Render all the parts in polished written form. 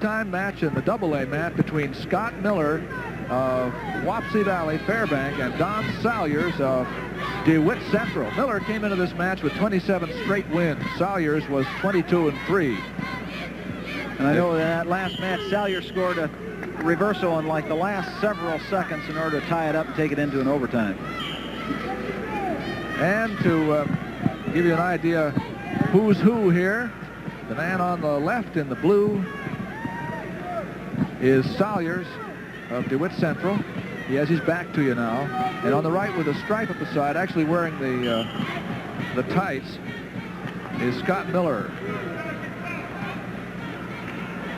overtime match in the AA match between Scott Miller of Wapsie Valley, Fairbank, and Don Salyers of DeWitt Central. Miller came into this match with 27 straight wins. Salyers was 22-3. And I know in that last match, Salyers scored a reversal in like the last several seconds in order to tie it up and take it into an overtime. And to give you an idea who's who here, the man on the left in the blue is Salyers of DeWitt Central. He has his back to you now. And on the right with a stripe at the side, actually wearing the tights, is Scott Miller.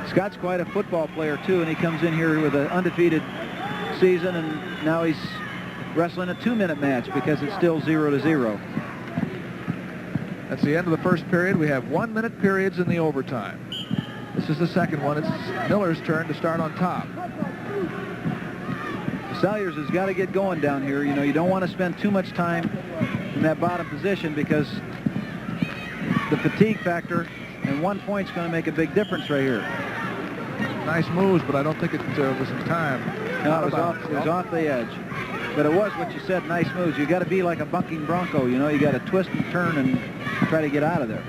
Scott's quite a football player, too, and he comes in here with an undefeated season, and now he's wrestling a 2-minute match because it's still 0-0. That's the end of the first period. We have 1-minute periods in the overtime. This is the second one. It's Miller's turn to start on top. Salyers has got to get going down here. You know, you don't want to spend too much time in that bottom position because the fatigue factor and 1 point's going to make a big difference right here. Nice moves, but I don't think it was in time. No, it was off the edge. But it was what you said, nice moves. You got to be like a bucking bronco, you know. You got to twist and turn and try to get out of there.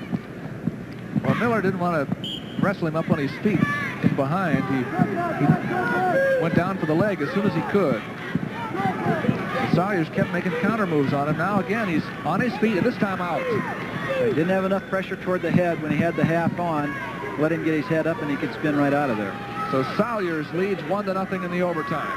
Well, Miller didn't want to wrestle him up on his feet in behind. He went down for the leg as soon as he could. Salyers kept making counter moves on him. Now again, he's on his feet, and this time out. He didn't have enough pressure toward the head when he had the half on. Let him get his head up, and he could spin right out of there. So Salyers leads 1-0 in the overtime.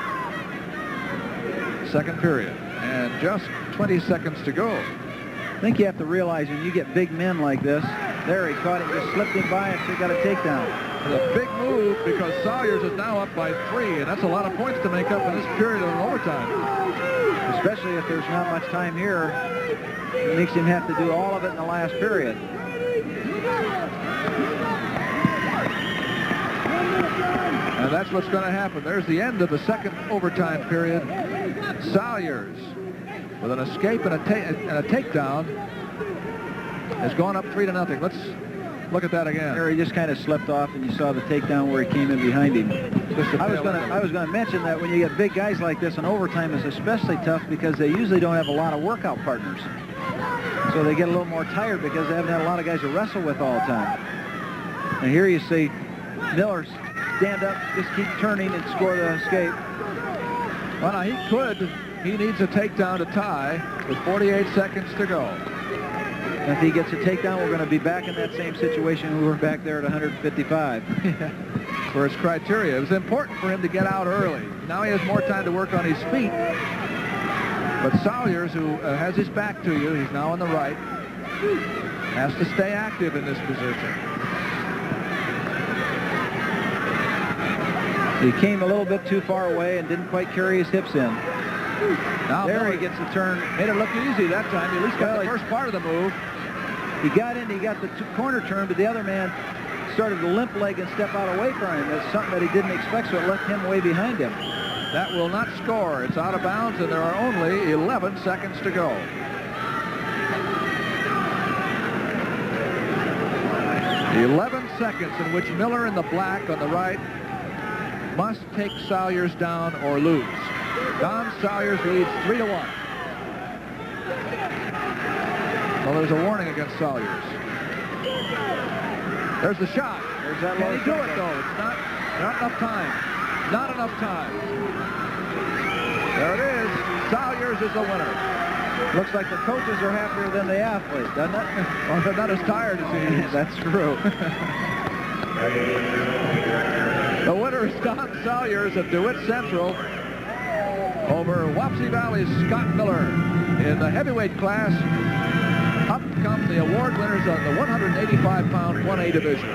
Second period, and just 20 seconds to go. I think you have to realize when you get big men like this, there he caught it, just slipped it by, and he got a takedown. It's a big move because Salyers is now up by 3, and that's a lot of points to make up in this period of overtime. Especially if there's not much time here, it makes him have to do all of it in the last period. And that's what's going to happen. There's the end of the second overtime period. Salyers, with an escape and a takedown, has gone up 3-0. Let's look at that again. Here he just kind of slipped off, and you saw the takedown where he came in behind him. I was going to mention that when you get big guys like this, in overtime is especially tough because they usually don't have a lot of workout partners. So they get a little more tired because they haven't had a lot of guys to wrestle with all the time. And here you see Miller stand up, just keep turning and score the escape. Well, now he needs a takedown to tie with 48 seconds to go. And if he gets a takedown, we're going to be back in that same situation we were back there at 155. For his criteria. It was important for him to get out early. Now he has more time to work on his feet. But Salyers, who has his back to you, he's now on the right, has to stay active in this position. He came a little bit too far away and didn't quite carry his hips in. Now there he gets the turn. Made it look easy that time. He at least got the first part of the move. He got in, he got the corner turn, but the other man started to limp leg and step out away from him. That's something that he didn't expect, so it left him way behind him. That will not score. It's out of bounds, and there are only 11 seconds to go. The 11 seconds in which Miller in the black on the right must take Salyers down or lose. Don Salyers leads 3-1. Well, there's a warning against Salyers. There's the shot. There's that Can he do it, though? It's not enough time. Not enough time. There it is. Salyers is the winner. Looks like the coaches are happier than the athlete, doesn't it? Well, they're not as tired as he is. That's true. The winner is Don Salyers of DeWitt Central over Wapsie Valley's Scott Miller. In the heavyweight class, up come the award winners on the 185-pound 1A division.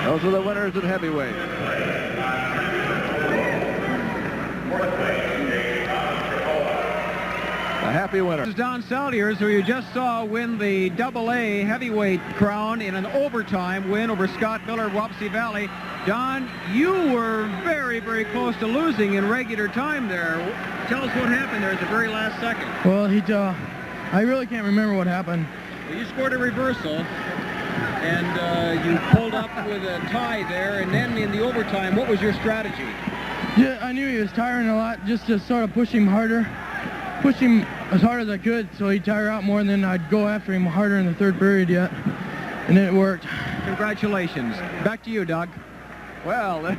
Those are the winners at heavyweight. A happy winner. This is Don Salyers, who you just saw win the AA heavyweight crown in an overtime win over Scott Miller of Wapsie Valley. Don, you were very, very close to losing in regular time there. Tell us what happened there at the very last second. Well, I really can't remember what happened. Well, you scored a reversal, and you pulled up with a tie there, and then in the overtime, what was your strategy? Yeah, I knew he was tiring a lot, just to sort of push him harder. Push him as hard as I could so he'd tire out more, and then I'd go after him harder in the third period yet. And then it worked. Congratulations. Back to you, Doug. Well,